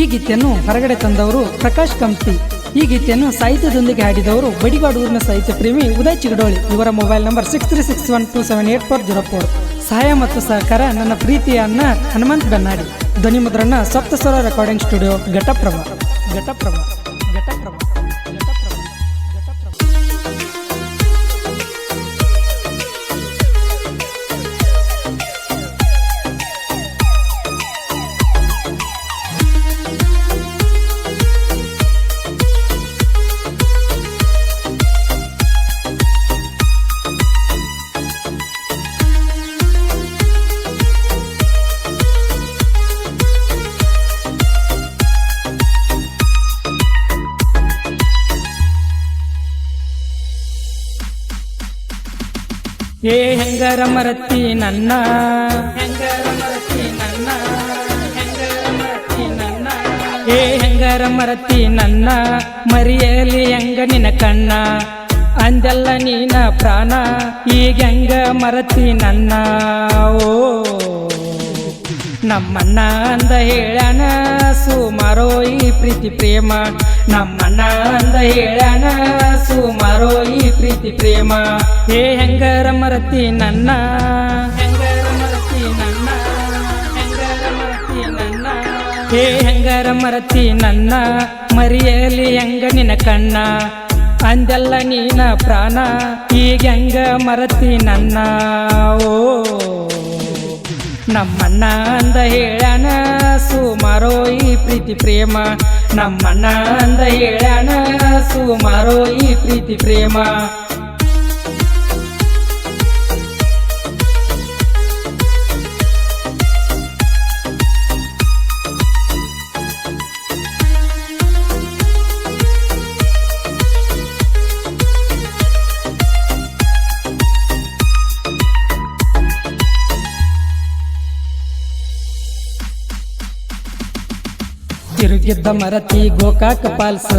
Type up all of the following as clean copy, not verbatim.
ಈ ಗೀತೆಯನ್ನು ಹೊರಗಡೆ ತಂದವರು ಪ್ರಕಾಶ್ ಕಂಪ್ತಿ. ಈ ಗೀತೆಯನ್ನು ಸಾಹಿತ್ಯದೊಂದಿಗೆ ಹಾಡಿದವರು ಬಡಿಗಾಡೂರಿನ ಸಾಹಿತ್ಯ ಪ್ರೇಮಿ ಉದಯ್ ಚಿಗಡೋಳಿ. ಇವರ ಮೊಬೈಲ್ ನಂಬರ್ 6361278404. ಸಹಾಯ ಮತ್ತು ಸಹಕಾರ ನನ್ನ ಪ್ರೀತಿಯ ಅಣ್ಣ ಹನುಮಂತ್ ಬೆನ್ನಾಡಿ. ಧ್ವನಿ ಮುದ್ರಣ ಸಪ್ತಸ್ವರ ರೆಕಾರ್ಡಿಂಗ್ ಸ್ಟುಡಿಯೋ ಘಟಪ್ರಭಾ. ಏ ಹೆಂಗರ ಮರತಿ ನನ್ನ, ಏ ಹೆಂಗರ ಮರತಿ ನನ್ನ, ಮರಿಯಲಿ ಹೆಂಗ ನಿನ ಕಣ್ಣ, ಅಂದೆಲ್ಲ ನೀನ ಪ್ರಾಣ, ಈಗ ಹೆಂಗ ಮರತಿ ನನ್ನ. ಓ ನಮ್ಮಣ್ಣ ಅಂದ ಹೇಳ್ಯಾನ ಸುಮಾರೋ ಈ ಪ್ರೀತಿ ಪ್ರೇಮ, ನಮ್ಮಣ್ಣ ಅಂದ ಹೇಳ್ಯಾನ ಸುಮಾರೋ ಈ ಪ್ರೀತಿ ಪ್ರೇಮ. ಏ ಹೆಂಗರ ಮರತಿ ನನ್ನ, ಹೆಂಗರ ಮರತಿ ನನ್ನ, ಹೆಂಗರ ಮರತಿ ನನ್ನ, ಏ ಹೆಂಗರ ಮರತಿ ನನ್ನ, ಮರಿಯಲಿ ಹೆಂಗ ನಿನ ಕಣ್ಣ, ಅಂದೆಲ್ಲ ನೀನ ಪ್ರಾಣ, ಈಗ ಹೆಂಗ ಮರತಿ ನನ್ನ. ಓ ನಮ್ಮಣ್ಣ ಅಂದ ಹೇಳ್ಯಾನ ಸುಮಾರೋ ಈ ಪ್ರೀತಿ ಪ್ರೇಮ, ನಮ್ಮಣ್ಣ ಅಂದ ಹೇಳ್ಯಾನ ಸುಮಾರೋ ಈ ಪ್ರೀತಿ ಪ್ರೇಮ. ತಿರುಗಿದ್ದ ಮರತಿ ಗೋಕಾಕ ಪಾಲ್ಸ,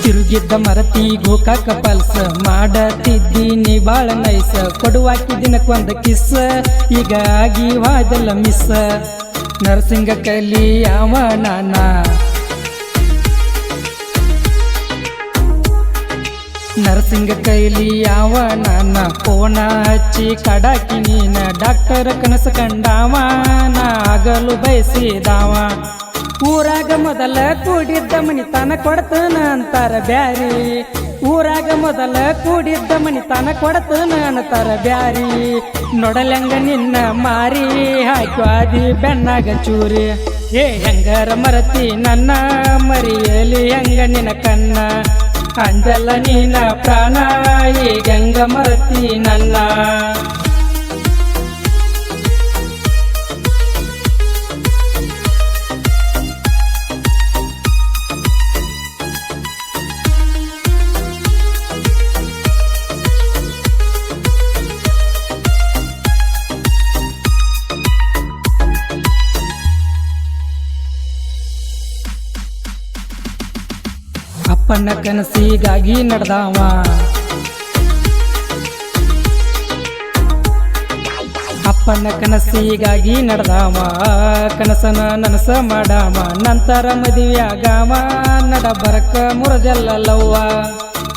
ತಿರುಗಿದ್ದ ಮರತಿ ಗೋಕಾಕ ಪಾಲ್ಸ, ಮಾಡತಿದ್ದೀನಿ ಬಾಳ ನೈಸ, ಕೊಡುವಾಕಿ ದಿನಕ್ಕೊಂದ ಕಿಸ್ಸ, ಈಗ ಆಗಿವಾದೆಲ್ಲ ಮಿಸ್ಸ. ನರಸಿಂಗ ಕಲಿ ಅವ ನಾನ, ನರಸಿಂಗ ಕೈಲಿ ಯಾವ ನಾನ, ಫೋನ ಹಚ್ಚಿ ಕಡಾಕಿ ನೀನ, ಡಾಕ್ಟರ್ ಕನಸ ಕಂಡಾವ, ನಾಗಲು ಬಯಸಿದಾವ. ಊರಾಗ ಮೊದಲ ಕೂಡಿದ್ದ ಮನಿತಾನ ಕೊಡ್ತನ ಅಂತಾರ ಬ್ಯಾರಿ, ಊರಾಗ ಮೊದಲ ಕೂಡಿದ್ದ ಮನಿತಾನ ಕೊಡ್ತನ ಅಂತಾರ ಬ್ಯಾರಿ. ನೋಡಲಂಗ ನಿನ್ನ ಮಾರಿ ಹಾಕ್ವಾದಿ ಬೆನ್ನಾಗ ಚೂರಿ, ಏ ಹೆಂಗರ ಮರತಿ ನನ್ನ, ಮರಿಯಲಿ ಹೆಂಗ ನಿನ ಕಣ್ಣ, ಅಂದೆಲ್ಲ ನೀನ ಪ್ರಾಣ, ಈಗ ಹೆಂಗ ಮರತಿ ನನ್ನ. ಅಪ್ಪನ ಕನಸಿಗಾಗಿ ನಡೆದಾವ, ಅಪ್ಪನ ಕನಸಿಗಾಗಿ ನಡೆದಾವ, ಕನಸನ ನನಸ ಮಾಡಾವ, ನಂತರ ಮದುವೆಯಾಗಾವ, ನಡಬರಕ ಮುರದೆಲ್ಲ ಲವ್ವ,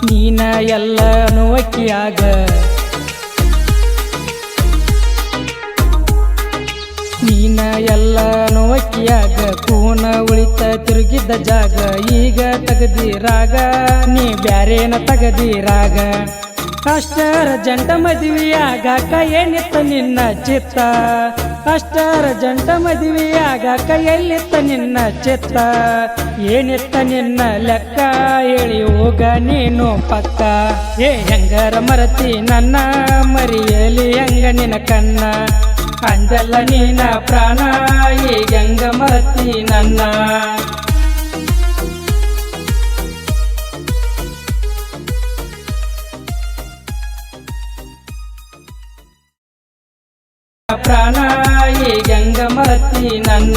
ನೀನ ಎಲ್ಲ ನೋಕಿಯಾಗ, ನೀನ ಎಲ್ಲ ನೋಕಿಯಾಗ, ಕೂನ ಉಳಿತ ತಿರುಗಿದ್ದ ಜಾಗ, ಈಗ ತಗದಿರಾಗ, ನೀ ಬ್ಯಾರೇನ ತಗದಿರಾಗ. ಅಷ್ಟರ ಜಂಟ ಮದುವೆಯಾಗಾಕ ಏನಿತ್ತ ನಿನ್ನ ಚಿತ್ತ, ಅಷ್ಟರ ಜಂಟ ಮದುವೆಯಾಗಾಕ ಎಲ್ಲಿತ್ತ ನಿನ್ನ ಚಿತ್ತ, ಏನಿತ್ತ ನಿನ್ನ ಲೆಕ್ಕ ಹೇಳಿ ಹೋಗ ನೀನು ಪಕ್ಕ. ಏ ಹೆಂಗರ ಮರತಿ ನನ್ನ, ಮರಿಯಲಿ ಹೆಂಗ ನಿನ ಕಣ್ಣ, ಅಂದೆಲ್ಲ ನೀನ ಪ್ರಾಣ, ಈಗ ಹೆಂಗ ಮರತಿ ನನ್ನ. ಪ್ರಾಣ, ಈಗ ಹೆಂಗ ಮರತಿ ನನ್ನ.